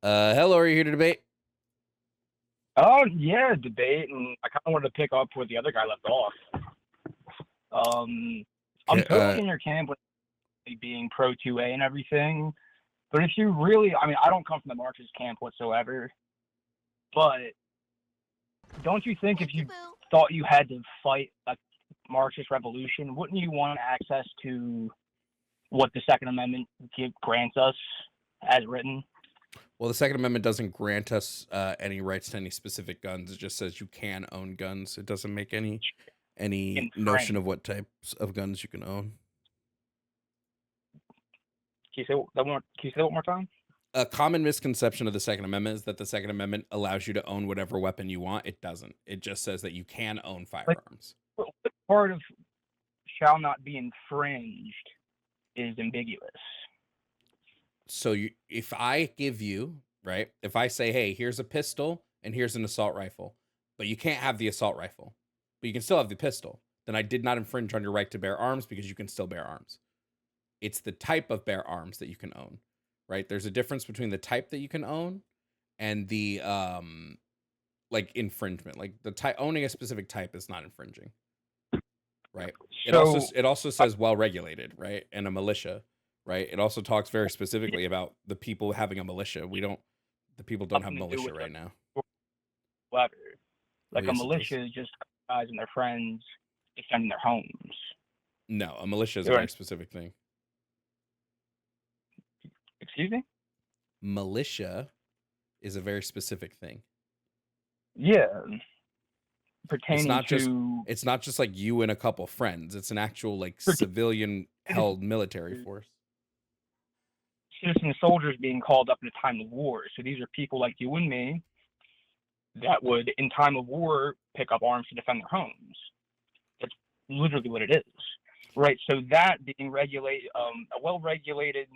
Hello, are you here to debate? Oh yeah, debate, and I kind of wanted to pick up where the other guy left off. I'm Okay, totally in your camp with being pro 2A and everything, but if you really, I mean, I don't come from the Marxist camp whatsoever, but don't you think if you thought you had to fight a Marxist revolution, wouldn't you want access to what the Second Amendment grants us as written? well, the Second Amendment doesn't grant us any rights to any specific guns. It just says you can own guns. It doesn't make any notion of what types of guns you can own. Can you say that one? Can you say that one more time? A common misconception of the Second Amendment is that the Second Amendment allows you to own whatever weapon you want. It doesn't. It just says that you can own firearms. Like, what part of shall not be infringed is ambiguous. So if I give you, right, if I say, hey, here's a pistol and here's an assault rifle, but you can't have the assault rifle, but you can still have the pistol, then I did not infringe on your right to bear arms because you can still bear arms. It's the type of bear arms that you can own, right? There's a difference between the type that you can own and the like infringement. Like the owning a specific type is not infringing, right? So, it also says well regulated, right? And a militia, right? It also talks very specifically about the people having a militia. The people don't have militia right now. Whatever. Like yes, a militia is just guys and their friends defending their homes. No, a militia is a very specific thing. Excuse me? Militia is a very specific thing. Yeah. Pertaining it's not just like you and a couple friends. It's an actual like civilian held military force. Citizen soldiers being called up in a time of war. So these are people like you and me that would, in time of war, pick up arms to defend their homes. That's literally what it is, right? So that being regulated, a well-regulated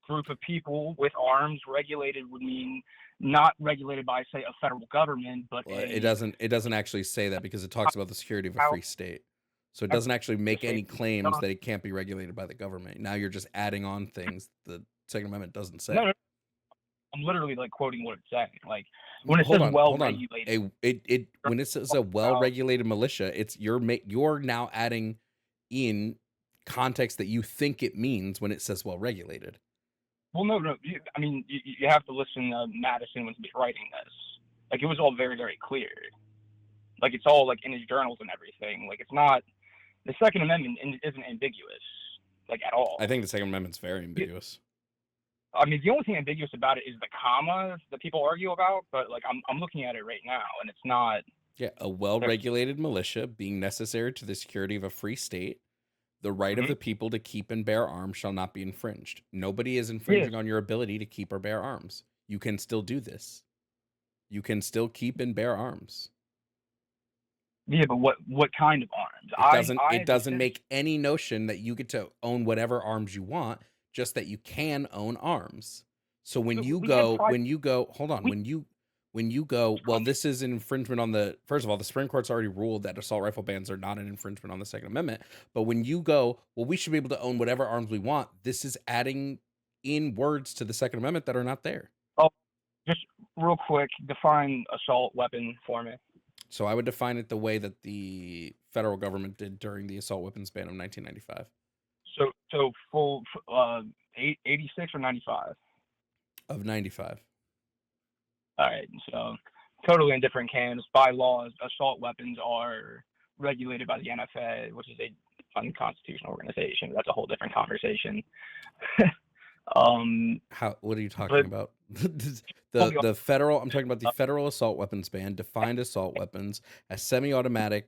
group of people with arms, regulated would mean not regulated by, say, a federal government, but it doesn't actually say that because it talks about the security of a free state. So it doesn't actually make any claims that it can't be regulated by the government. Now you're just adding on things the Second Amendment doesn't say. No, I'm literally like quoting what it's saying. Like when it says well-regulated, when it says a well-regulated militia, it's you're now adding in context that you think it means when it says well-regulated. Well, no. I mean, you have to listen to Madison when he's writing this. Like it was all very, very clear. Like it's all like in his journals and everything. Like it's not, the Second Amendment isn't ambiguous, like at all. I think the Second Amendment's very ambiguous. I mean, the only thing ambiguous about it is the comma that people argue about. But like I'm looking at it right now, and it's not. Yeah, a well-regulated militia being necessary to the security of a free state. The right of the people to keep and bear arms shall not be infringed. Nobody is infringing on your ability to keep or bear arms. You can still do this. You can still keep and bear arms. Yeah, but what kind of arms? It doesn't make any notion that you get to own whatever arms you want, just that you can own arms. So when you go, well, this is an infringement on first of all, the Supreme Court's already ruled that assault rifle bans are not an infringement on the Second Amendment. But when you go, well, we should be able to own whatever arms we want, this is adding in words to the Second Amendment that are not there. Oh, just real quick, define assault weapon for me. So I would define it the way that the federal government did during the assault weapons ban of 1995. So full 86 or 95? Of 95. All right, so totally in different camps. By law, assault weapons are regulated by the NFA, which is a unconstitutional organization. That's a whole different conversation. What are you talking about? the federal, I'm talking about the federal assault weapons ban defined assault weapons as semi-automatic.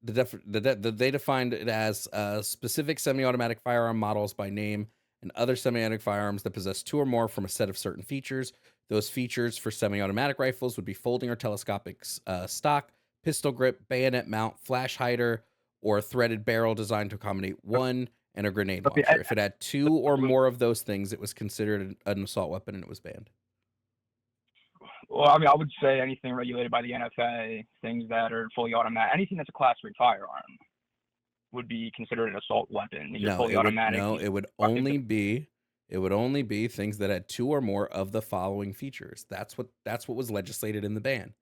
They defined it as specific semi-automatic firearm models by name and other semi-automatic firearms that possess two or more from a set of certain features. Those features for semi-automatic rifles would be folding or telescopic stock, pistol grip, bayonet mount, flash hider, or a threaded barrel designed to accommodate one, and a grenade launcher. If it had two or more of those things, it was considered an assault weapon and it was banned. Well, I mean, I would say anything regulated by the NFA, things that are fully automatic, anything that's a Class 3 firearm would be considered an assault weapon. No, it would only be It would only be things that had 2 or more of the following features. That's what was legislated in the ban.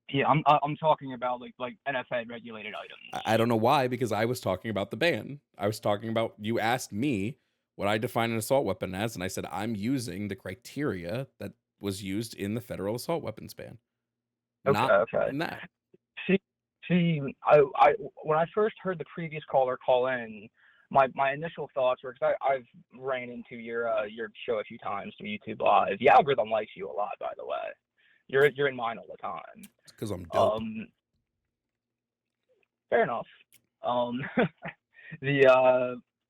Yeah, I'm talking about like NFA regulated items. I don't know why, because I was talking about the ban. I was talking about, you asked me what I define an assault weapon as, and I said I'm using the criteria that was used in the federal assault weapons ban. Not Okay. in that. See, I when I first heard the previous caller call in, my initial thoughts were, because I've ran into your show a few times through YouTube Live. The algorithm likes you a lot, by the way. You're in mine all the time. It's because I'm dope. Fair enough.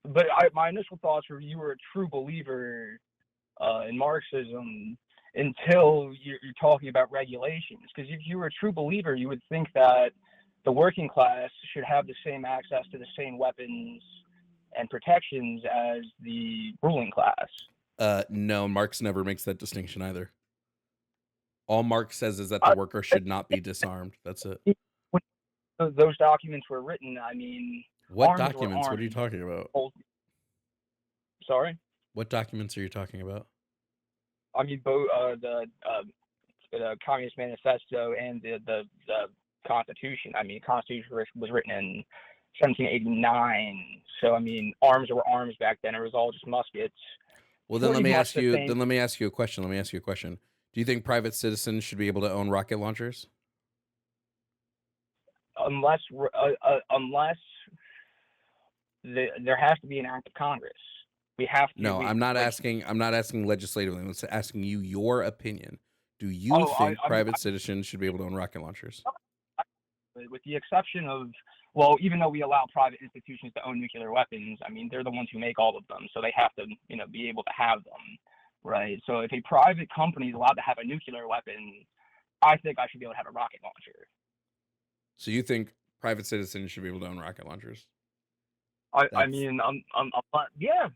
But my initial thoughts were you were a true believer in Marxism until you're talking about regulations. Because if you were a true believer, you would think that the working class should have the same access to the same weapons and protections as the ruling class. No, Marx never makes that distinction either. All Marx says is that the worker should not be disarmed. That's it. When those documents were written, I mean, what documents? What are you talking about? Sorry? What documents are you talking about? I mean, both the Communist Manifesto and the Constitution. I mean, the Constitution was written in 1789. So I mean, arms were arms back then. It was all just muskets. Well, then let me ask you. Then let me ask you a question. Do you think private citizens should be able to own rocket launchers? Unless there has to be an act of Congress. We have to. No, I'm not asking legislatively. I'm asking you your opinion. Do you think private citizens should be able to own rocket launchers? With the exception of, well, even though we allow private institutions to own nuclear weapons, I mean, they're the ones who make all of them, so they have to, be able to have them, right? So if a private company is allowed to have a nuclear weapon, I think I should be able to have a rocket launcher. So you think private citizens should be able to own rocket launchers? I mean, yeah.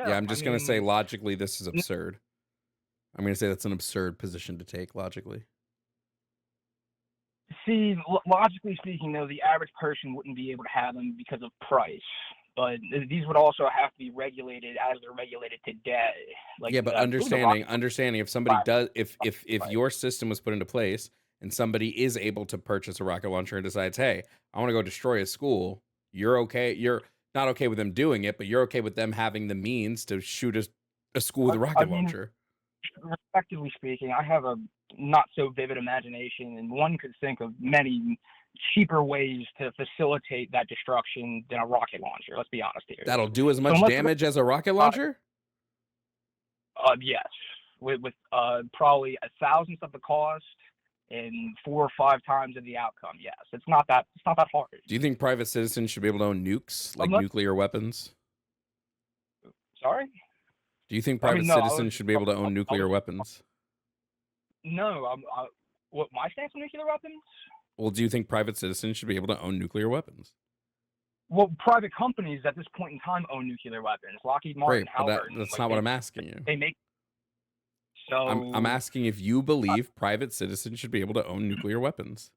I'm just gonna say logically this is absurd. I'm gonna say that's an absurd position to take logically. See, logically speaking, though, the average person wouldn't be able to have them because of price. But these would also have to be regulated as they're regulated today. Like, yeah, but understanding if somebody does, if your system was put into place and somebody is able to purchase a rocket launcher and decides, hey, I want to go destroy a school, you're okay. You're not okay with them doing it, but you're okay with them having the means to shoot a school with a rocket launcher. Respectively speaking, I have a not so vivid imagination, and one could think of many cheaper ways to facilitate that destruction than a rocket launcher. Let's be honest here. That'll do as much damage as a rocket launcher? Yes, with probably 1,000th of the cost and 4 or 5 times of the outcome. Yes, it's not that hard. Do you think private citizens should be able to own nukes, like nuclear weapons? Sorry? Do you think private citizens should be able to own nuclear weapons? No, what my stance on nuclear weapons? Well, do you think private citizens should be able to own nuclear weapons? Well, private companies at this point in time own nuclear weapons. Lockheed Martin, that's not what I'm asking you. They make. So I'm asking if you believe private citizens should be able to own nuclear weapons.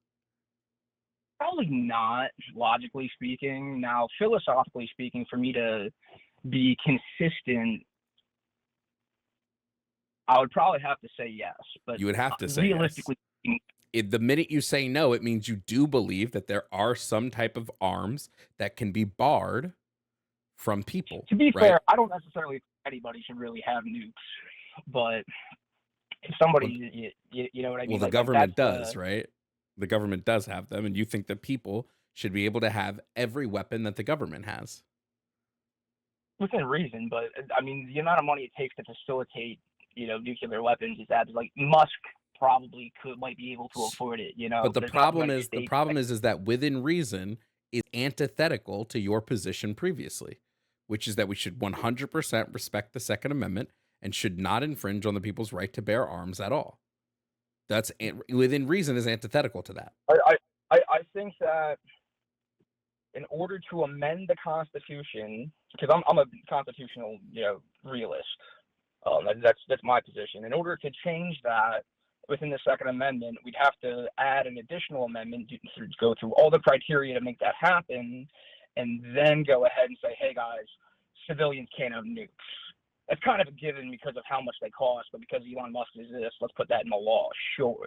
Probably not, logically speaking. Now, philosophically speaking, for me to be consistent, I would probably have to say yes. But you would have to say realistically yes. The minute you say no, it means you do believe that there are some type of arms that can be barred from people. To be fair, I don't necessarily think anybody should really have nukes, but if somebody, you know what I mean? Well, the government does, right? The government does have them, and you think that people should be able to have every weapon that the government has. Within reason, but I mean, the amount of money it takes to facilitate, nuclear weapons is that, like, Musk probably might be able to afford it, But the problem is that within reason is antithetical to your position previously, which is that we should 100% respect the Second Amendment and should not infringe on the people's right to bear arms at all. That's within reason is antithetical to that. I think that in order to amend the Constitution, because I'm a constitutional, realist. That's my position. In order to change that within the Second Amendment, we'd have to add an additional amendment to go through all the criteria to make that happen, and then go ahead and say, hey guys, civilians can't own nukes. That's kind of a given because of how much they cost, but because Elon Musk exists, let's put that in the law, sure.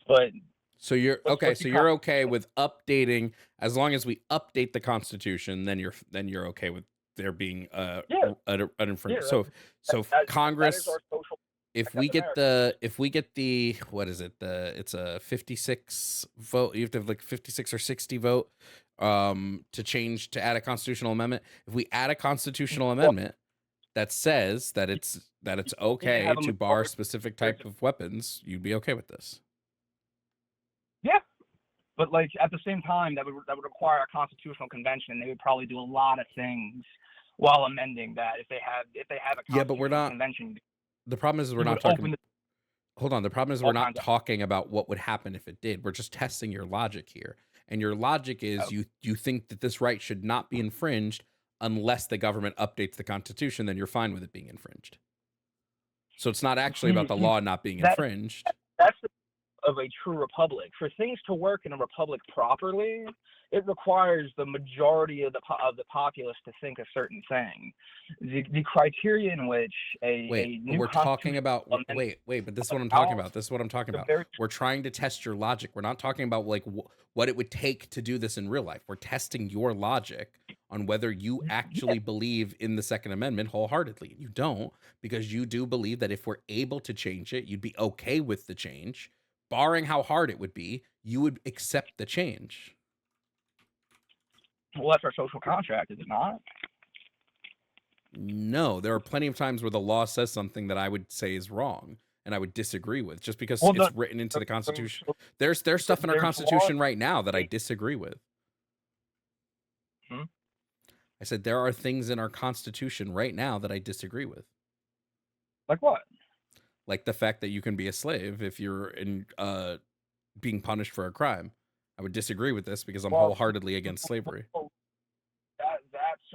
But so you're let's okay. be So you're okay practical. with updating, as long as we update the Constitution, then you're okay with there being Yeah, an yeah. infringement. So That is our Congress, social. if we That's get America. the what is it, it's a 56 vote, you have to have like 56 or 60 vote to change, to add a constitutional amendment. If we add a constitutional Well, amendment that says that you it's need to okay have a to bar majority. specific type of weapons, you'd be okay with this. Yeah, but like at the same time, that would require a constitutional convention, and they would probably do a lot of things while amending that. If they have a Yeah, but we're constitutional not, convention, the problem is we're you would not open talking, hold on, the problem is we're all not kinds of. talking about what would happen if it did. We're just testing your logic here. And your logic is you think that this right should not be infringed unless the government updates the Constitution, then you're fine with it being infringed. So it's not actually about the See, law not being that infringed. that's of a true republic. For things to work in a republic properly, it requires the majority of the populace to think a certain thing. The criteria in which a Wait, but new we're talking constitutional about amendment wait, but this is what I'm talking allows about. This is what I'm talking the about. very. We're trying to test your logic. We're not talking about like what it would take to do this in real life. We're testing your logic on whether you Yeah, actually believe in the Second Amendment wholeheartedly. You don't, because you do believe that if we're able to change it, you'd be okay with the change. Barring how hard it would be, you would accept the change. well, that's our social contract, is it not? No, there are plenty of times where the law says something that I would say is wrong and I would disagree with, just because Well, it's written into the the, Constitution. There's stuff in our there's laws. Constitution right now that I disagree with. Hmm? I said there are things in our Constitution right now that I disagree with. Like what? Like the fact that you can be a slave if you're in being punished for a crime. I would disagree with this because I'm Well, wholeheartedly against slavery. that's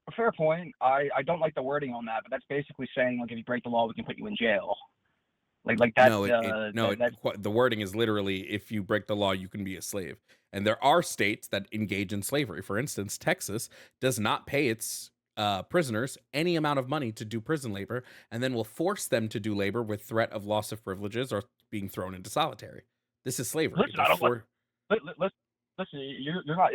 a fair point. I don't like the wording on that, but that's basically saying like if you break the law, we can put you in jail. Like that's No, the wording is literally if you break the law, you can be a slave. And there are states that engage in slavery. For instance, Texas does not pay its prisoners any amount of money to do prison labor, and then will force them to do labor with threat of loss of privileges or being thrown into solitary. This is slavery. listen. I don't like. Listen, you're not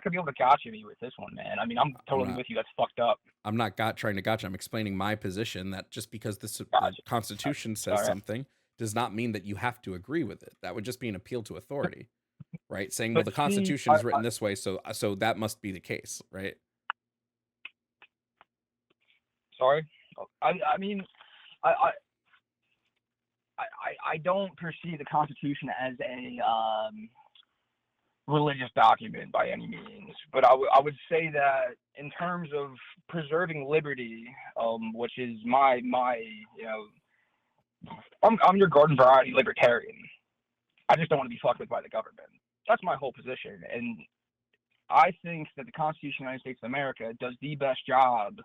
gonna be able to gotcha me with this one, man. I mean, I'm totally with you. That's fucked up. I'm not trying to gotcha. I'm explaining my position that just because the Gotcha. Constitution says All right. something does not mean that you have to agree with it. That would just be an appeal to authority, right? Saying, well, But the see, Constitution is written this way, so that must be the case, right? sorry. I mean, I don't perceive the Constitution as a religious document by any means, but I would say that in terms of preserving liberty, which is my I'm your garden variety libertarian. I just don't want to be fucked with by the government. That's my whole position, and I think that the Constitution of the United States of America does the best job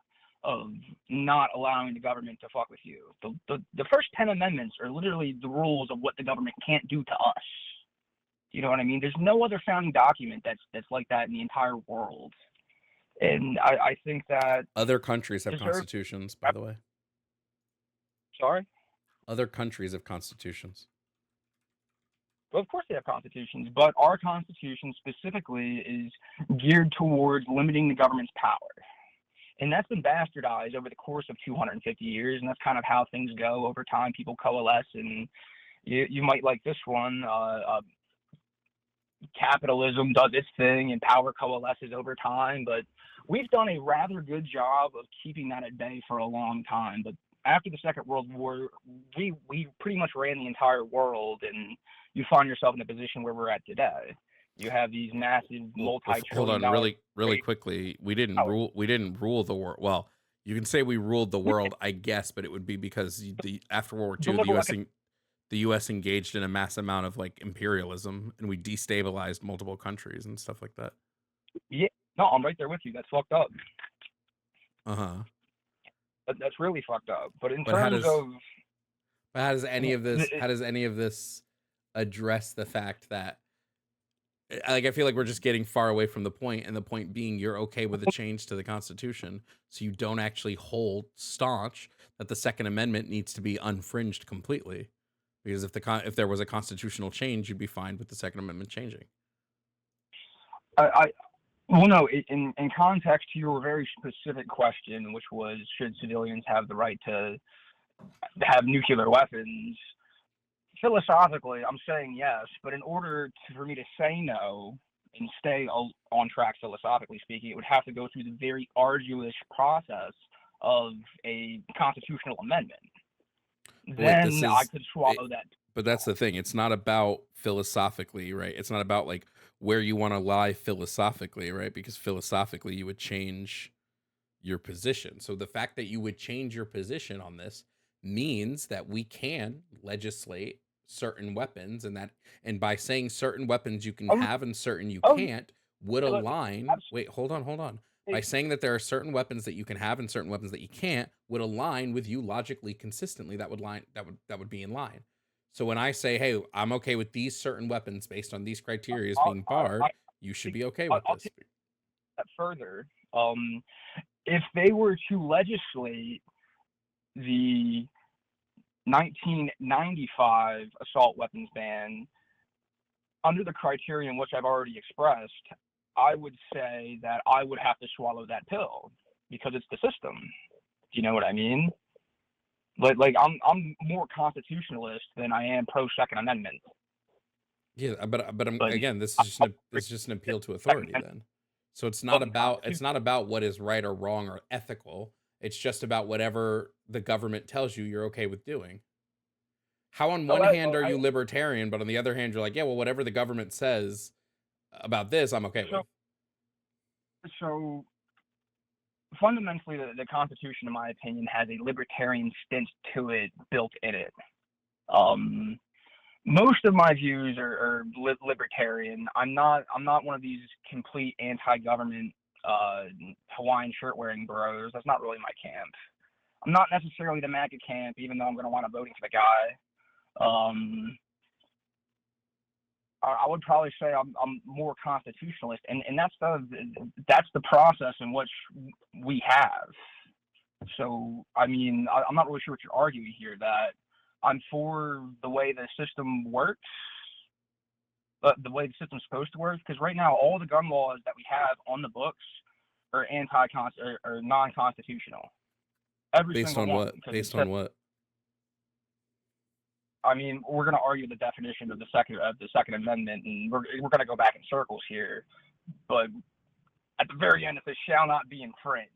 of not allowing the government to fuck with you. The first 10 amendments are literally the rules of what the government can't do to us. You know what I mean? There's no other founding document that's like that in the entire world. And I think that other countries have constitutions, by the way. Sorry? Other countries have constitutions. Well, of course they have constitutions, but our constitution specifically is geared towards limiting the government's power. And that's been bastardized over the course of 250 years, and that's kind of how things go over time. People coalesce, and you might like this one. Capitalism does its thing, and power coalesces over time, but we've done a rather good job of keeping that at bay for a long time. But after the Second World War, we pretty much ran the entire world, and you find yourself in a position where we're at today. You have these massive multi-trillion. Hold on, really quickly. We didn't rule the world. Well, you can say we ruled the world, I guess, but it would be because after World War II, the U.S. engaged in a mass amount of like imperialism, and we destabilized multiple countries and stuff like that. Yeah, no, I'm right there with you. That's fucked up. That's really fucked up. But how does any of this address the fact that Like, I feel like we're just getting far away from the point, and the point being you're okay with a change to the Constitution, so you don't actually hold staunch that the Second Amendment needs to be unfringed completely. Because if there was a constitutional change, you'd be fine with the Second Amendment changing. I well, no, in context to your very specific question, which was should civilians have the right to have nuclear weapons? Philosophically, I'm saying yes, but in order for me to say no and stay on track philosophically speaking, it would have to go through the very arduous process of a constitutional amendment. Wait, this Then I is could swallow that. but that's the thing. It's not about philosophically, right? It's not about like where you want to lie philosophically, right? Because philosophically you would change your position. So the fact that you would change your position on this means that we can legislate certain weapons, and by saying certain weapons you can Oh, have and certain you oh, can't would look, align. Wait, hold on. By saying that there are certain weapons that you can have and certain weapons that you can't would align with you logically consistently. That would be in line. So when I say, hey, I'm okay with these certain weapons based on these criteria being barred, you should be okay with I'll this. take that further. If they were to legislate the 1995 assault weapons ban under the criterion which I've already expressed, I would say that I would have to swallow that pill because it's the system. Do you know what I mean? Like I'm more constitutionalist than I am pro Second Amendment. Yeah, but I'm, But again, this is just an appeal to authority then. So it's not about what is right or wrong or ethical. It's just about whatever the government tells you you're okay with doing. How on one hand are you libertarian, but on the other hand you're like, yeah, well, whatever the government says about this, I'm okay with. So fundamentally, the Constitution, in my opinion, has a libertarian stint to it built in it. Most of my views are libertarian. I'm not one of these complete anti-government Hawaiian shirt wearing bros. That's not really my camp. I'm not necessarily the MAGA camp, even though I'm going to want to voting for the guy. I would probably say I'm more constitutionalist, and that's the process in which we have. So I mean, I'm not really sure what you're arguing here. That I'm for the way the system works, but the way the system's supposed to work. Because right now, all the gun laws that we have on the books are or non-constitutional. Based on what? Based on what? I mean, we're going to argue the definition of the Second Amendment, and we're going to go back in circles here. But at the very end, it shall not be infringed.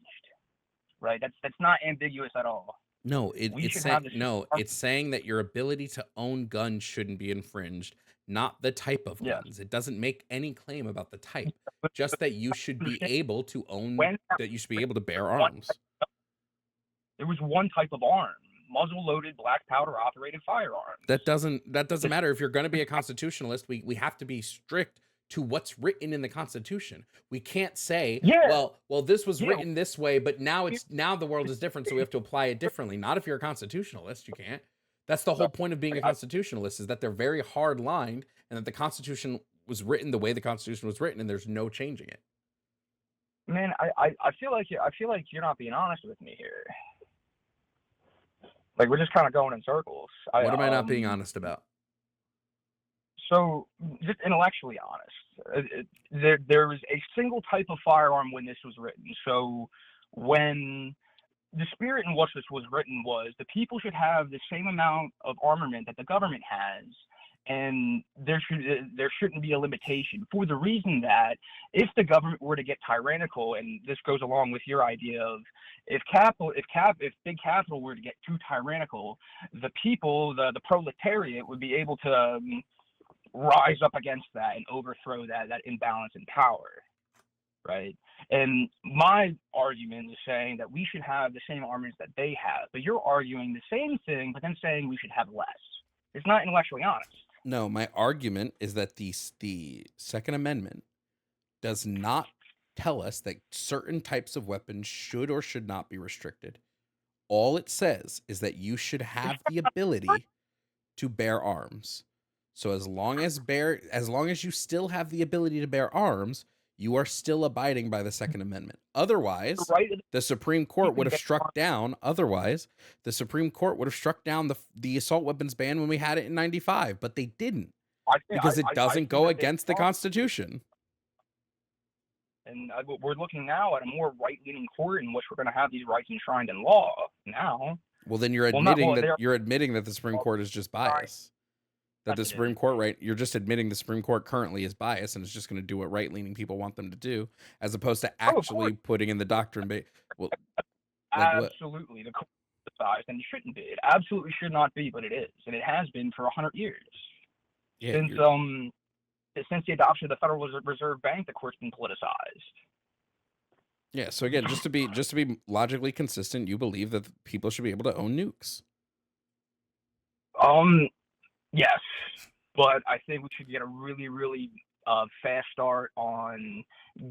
Right? That's not ambiguous at all. No, it's saying that your ability to own guns shouldn't be infringed, not the type of guns. It doesn't make any claim about the type, just that you should be able to own, that you should be able to bear arms. There was one type of arm, muzzle-loaded black powder operated firearms. That doesn't matter. If you're going to be a constitutionalist, we have to be strict to what's written in the Constitution. We can't say, well, this was written this way, but now the world is different, so we have to apply it differently. Not if you're a constitutionalist, you can't. That's the whole point of being a constitutionalist, is that they're very hard lined, and that the Constitution was written the way the Constitution was written, and there's no changing it. Man, I feel like you're not being honest with me here. Like, we're just kind of going in circles. What am I not being honest about? So, just intellectually honest, there was a single type of firearm when this was written. So, when the spirit in which this was written was the people should have the same amount of armament that the government has, and there shouldn't be a limitation, for the reason that if the government were to get tyrannical, and this goes along with your idea of if big capital were to get too tyrannical, the people, the proletariat, would be able to rise up against that and overthrow that imbalance in power, right? And my argument is saying that we should have the same armaments that they have, but you're arguing the same thing, but then saying we should have less. It's not intellectually honest. No, my argument is that the Second Amendment does not tell us that certain types of weapons should or should not be restricted. All it says is that you should have the ability to bear arms. So as long as you still have the ability to bear arms, you are still abiding by the Second Amendment. Otherwise, Right? the Supreme Court would have struck down. Otherwise, the Supreme Court would have struck down the assault weapons ban when we had it in '95, but they didn't because it I doesn't think go that they against the Constitution. And we're looking now at a more right-leaning court in which we're going to have these rights enshrined in law now. Well, then you're admitting that the Supreme Court is just biased. That the Supreme Court, you're just admitting the Supreme Court currently is biased and is just going to do what right-leaning people want them to do, as opposed to actually putting in the doctrine. Well, absolutely, the court is biased, and it shouldn't be. It absolutely should not be, but it is, and it has been for 100 years. Yeah, since the adoption of the Federal Reserve Bank, the court's been politicized. Yeah. So again, just to be logically consistent, you believe that people should be able to own nukes. Yes, but I think we should get a really, really fast start on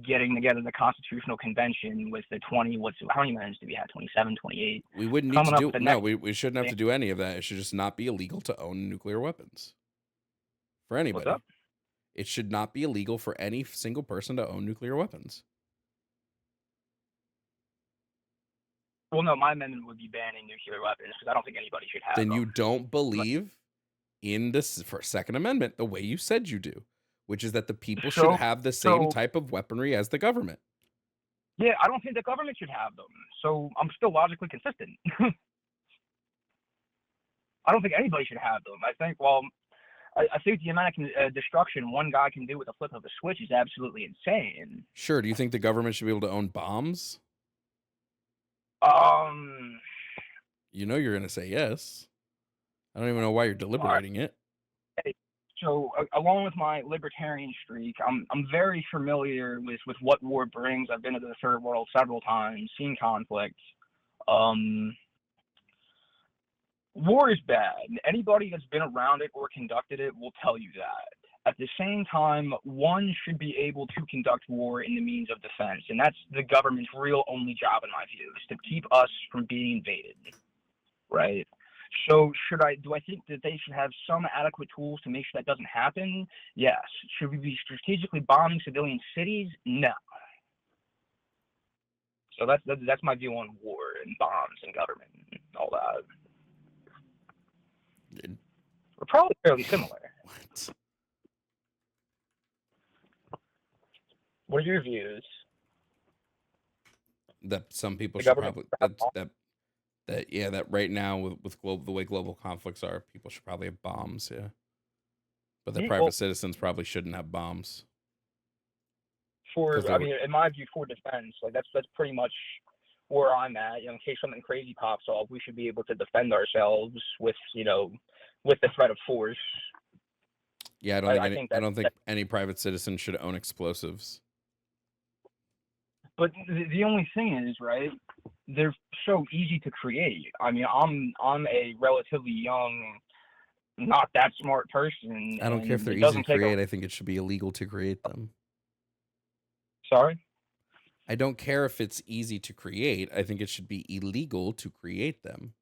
getting together the Constitutional Convention with the how many amendments do we have? 27, 28? We wouldn't need to do, we shouldn't have to do any of that. It should just not be illegal to own nuclear weapons. For anybody. What's up? It should not be illegal for any single person to own nuclear weapons. Well, no, my amendment would be banning nuclear weapons because I don't think anybody should have them. Then you don't believe in this Second Amendment the way you said you do, which is that the people should have the same type of weaponry as the government. Yeah, I don't think the government should have them. So I'm still logically consistent. I don't think anybody should have them. I think, I think the amount of destruction one guy can do with a flip of a switch is absolutely insane. Sure. Do you think the government should be able to own bombs? You know you're going to say yes. I don't even know why you're deliberating it. So, along with my libertarian streak, I'm very familiar with what war brings. I've been to the third world several times, seen conflict. War is bad. Anybody that's been around it or conducted it will tell you that. At the same time, one should be able to conduct war in the means of defense, and that's the government's real only job, in my view, is to keep us from being invaded, right? So do I think that they should have some adequate tools to make sure that doesn't happen? Yes. Should we be strategically bombing civilian cities? No. So that's my view on war and bombs and government and all that. We're probably fairly similar. What are your views? That some people should probably that right now with the way global conflicts are, people should probably have bombs, yeah. But the private citizens probably shouldn't have bombs. In my view, for defense, that's pretty much where I'm at. In case something crazy pops off, we should be able to defend ourselves with the threat of force. Yeah, I don't think any private citizen should own explosives. But the only thing is, right, they're so easy to create. I mean, I'm a relatively young, not that smart person. I don't care if they're easy to create. I think it should be illegal to create them. Sorry? I don't care if it's easy to create. I think it should be illegal to create them.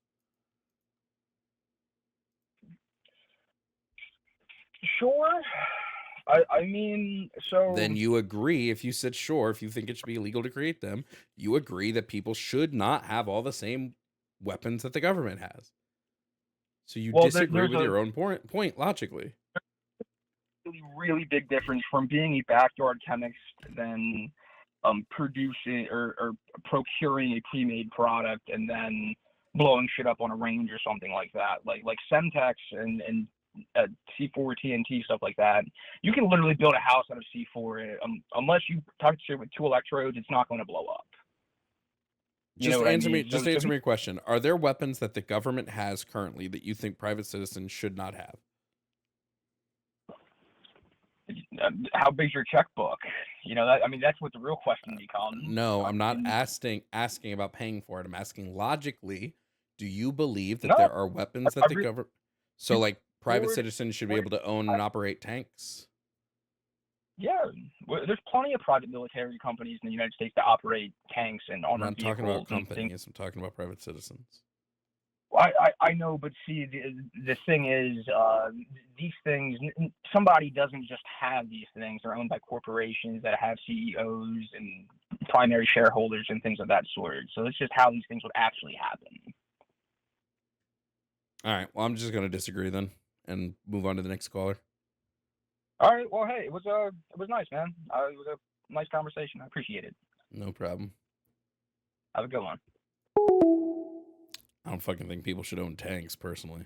Sure. I mean, so... Then you agree, if you said sure, if you think it should be illegal to create them, you agree that people should not have all the same weapons that the government has. So you disagree with your own point logically. Really, really big difference from being a backyard chemist than producing or procuring a pre-made product and then blowing shit up on a range or something like that. Like Semtex and C4 TNT, stuff like that. You can literally build a house out of C4. Unless you touch it with 2 electrodes, it's not going to blow up. Just answer me a question. Are there weapons that the government has currently that you think private citizens should not have? How big's your checkbook? That's what the real question becomes. No, I'm not asking about paying for it. I'm asking logically, do you believe that there are weapons that the government... So, like, private citizens should be able to own and operate tanks? Yeah, there's plenty of private military companies in the United States that operate tanks and armored vehicles. I'm not talking about companies. I'm talking about private citizens. I know, but see, the thing is, these things, somebody doesn't just have these things. They're owned by corporations that have CEOs and primary shareholders and things of that sort. So it's just how these things would actually happen. All right. Well, I'm just going to disagree then and move on to the next caller. All right. Well, hey, it was nice, man. It was a nice conversation. I appreciate it. No problem. Have a good one. I don't fucking think people should own tanks, personally.